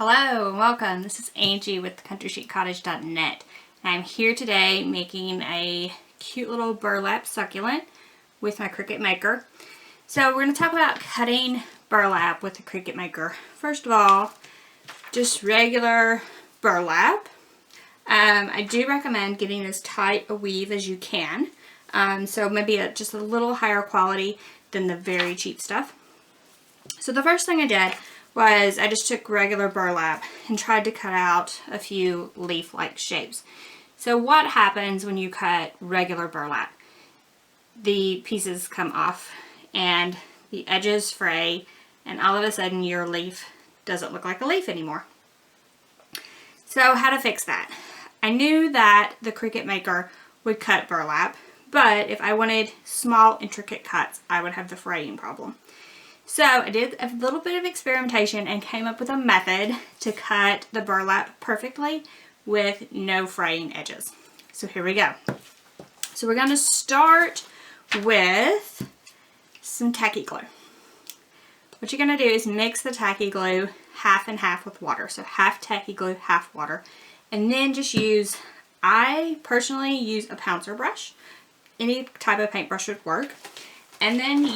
Hello and welcome. This is Angie with CountryChicCottage.net. I'm here today making a cute little burlap succulent with my Cricut Maker. So we're going to talk about cutting burlap with the Cricut Maker. First of all, just regular burlap. I do recommend getting as tight a weave as you can. So maybe just a little higher quality than the very cheap stuff. So the first thing I did was I just took regular burlap and tried to cut out a few leaf-like shapes. So what happens when you cut regular burlap? The pieces come off and the edges fray, and all of a sudden your leaf doesn't look like a leaf anymore. So how to fix that? I knew that the Cricut Maker would cut burlap, but if I wanted small intricate cuts, I would have the fraying problem. So I did a little bit of experimentation and came up with a method to cut the burlap perfectly with no fraying edges. So here we go. So we're going to start with some tacky glue. What you're going to do is mix the tacky glue half and half with water. So half tacky glue, half water. And then just I personally use a pouncer brush. Any type of paintbrush would work. And then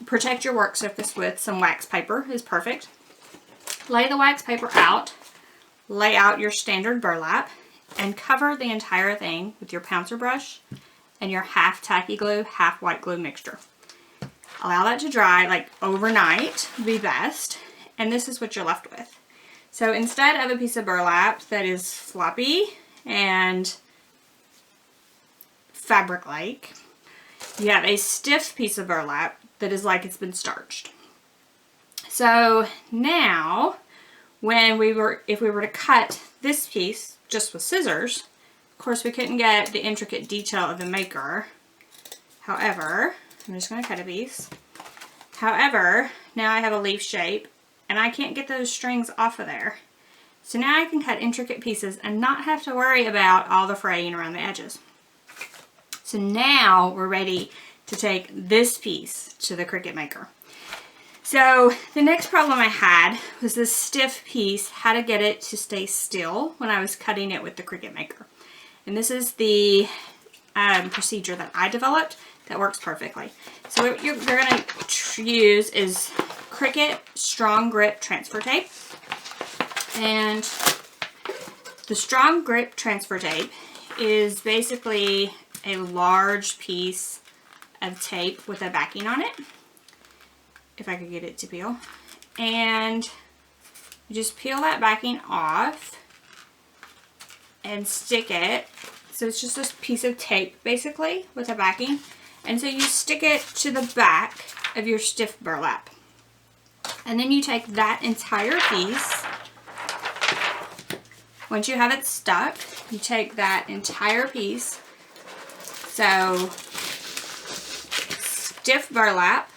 protect your work surface with some wax paper is perfect. Lay the wax paper out, lay out your standard burlap, and cover the entire thing with your pouncer brush and your half tacky glue, half white glue mixture. Allow that to dry like overnight would be best, and this is what you're left with. So instead of a piece of burlap that is floppy and fabric-like, you have a stiff piece of burlap that is like it's been starched. So now, if we were to cut this piece just with scissors, of course we couldn't get the intricate detail of the Maker. However, I'm just going to cut a piece. However, now I have a leaf shape and I can't get those strings off of there. So now I can cut intricate pieces and not have to worry about all the fraying around the edges. So now we're ready to take this piece to the Cricut Maker. So the next problem I had was this stiff piece, how to get it to stay still when I was cutting it with the Cricut Maker. And this is the procedure that I developed that works perfectly. So what you're going to use is Cricut Strong Grip Transfer Tape. And the Strong Grip Transfer Tape is basically a large piece of tape with a backing on it, if I could get it to peel, and you just peel that backing off and stick it. So it's just this piece of tape basically with a backing, and so you stick it to the back of your stiff burlap, and then you take that entire piece. Once you have it stuck, you take that entire piece. So stiff burlap,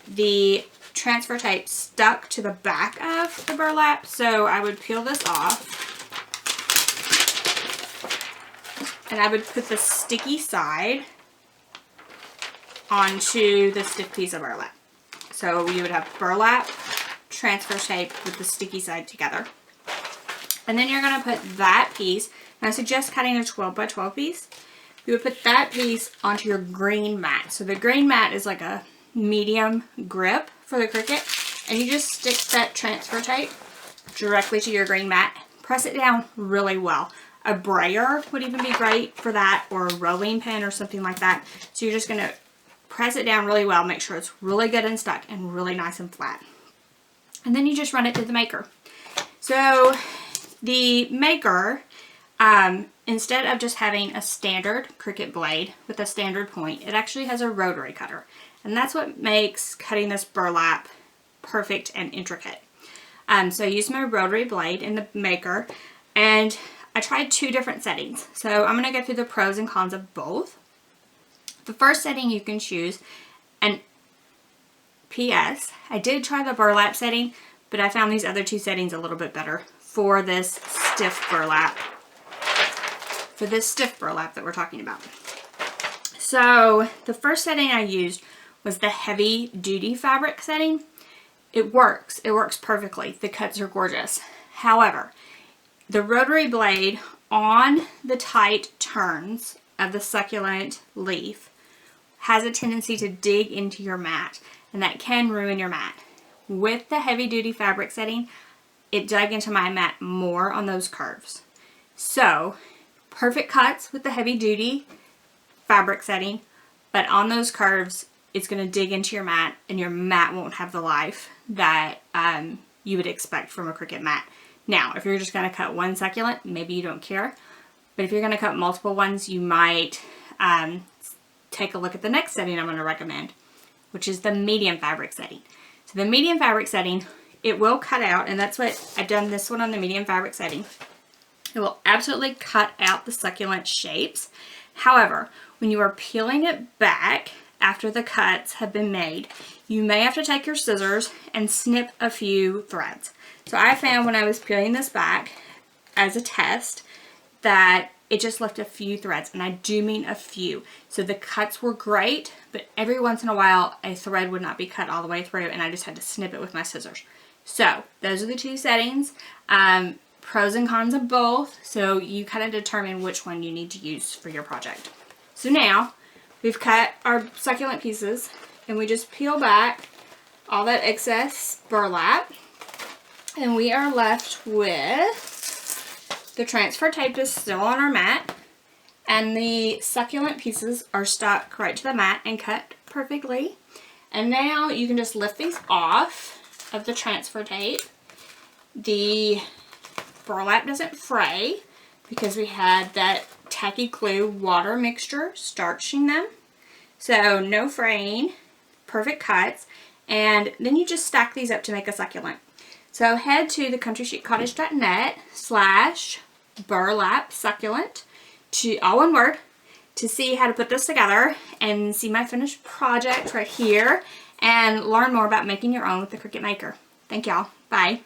the transfer tape stuck to the back of the burlap, so I would peel this off and I would put the sticky side onto the stiff piece of burlap. So you would have burlap, transfer tape with the sticky side together. And then you're going to put that piece, and I suggest cutting a 12 by 12 piece. You would put that piece onto your green mat. So the green mat is like a medium grip for the Cricut, and you just stick that transfer tape directly to your green mat. Press it down really well. A brayer would even be great for that, or a rolling pin or something like that. So you're just going to press it down really well, make sure it's really good and stuck and really nice and flat. And then you just run it through the Maker. So the Maker, instead of just having a standard Cricut blade with a standard point, it actually has a rotary cutter. And that's what makes cutting this burlap perfect and intricate. So I used my rotary blade in the Maker, and I tried two different settings. So I'm going to go through the pros and cons of both. The first setting you can choose, and P.S. I did try the burlap setting, but I found these other two settings a little bit better for this stiff burlap. That we're talking about. So the first setting I used was the heavy duty fabric setting. it works. It works perfectly. The cuts are gorgeous. However, the rotary blade on the tight turns of the succulent leaf has a tendency to dig into your mat, and that can ruin your mat. With the heavy duty fabric setting, it dug into my mat more on those curves. So, perfect cuts with the heavy duty fabric setting, but on those curves, it's going to dig into your mat, and your mat won't have the life that you would expect from a Cricut mat. Now, if you're just going to cut one succulent, maybe you don't care. But if you're going to cut multiple ones, you might take a look at the next setting I'm going to recommend, which is the medium fabric setting. So the medium fabric setting, it will cut out, and that's what I've done this one on the medium fabric setting. It will absolutely cut out the succulent shapes. However, when you are peeling it back after the cuts have been made, you may have to take your scissors and snip a few threads. So I found when I was peeling this back as a test that it just left a few threads, and I do mean a few. So the cuts were great, but every once in a while a thread would not be cut all the way through, and I just had to snip it with my scissors. So those are the two settings. Pros and cons of both, so you kind of determine which one you need to use for your project. So now we've cut our succulent pieces, and we just peel back all that excess burlap, and we are left with the transfer tape is still on our mat, and the succulent pieces are stuck right to the mat and cut perfectly. And now you can just lift these off of the transfer tape. The burlap doesn't fray because we had that tacky glue water mixture starching them. So no fraying, perfect cuts, and then you just stack these up to make a succulent. So head to the countrysheetcottage.net/burlap succulent, to all one word, to see how to put this together and see my finished project right here and learn more about making your own with the Cricut Maker. Thank y'all. Bye.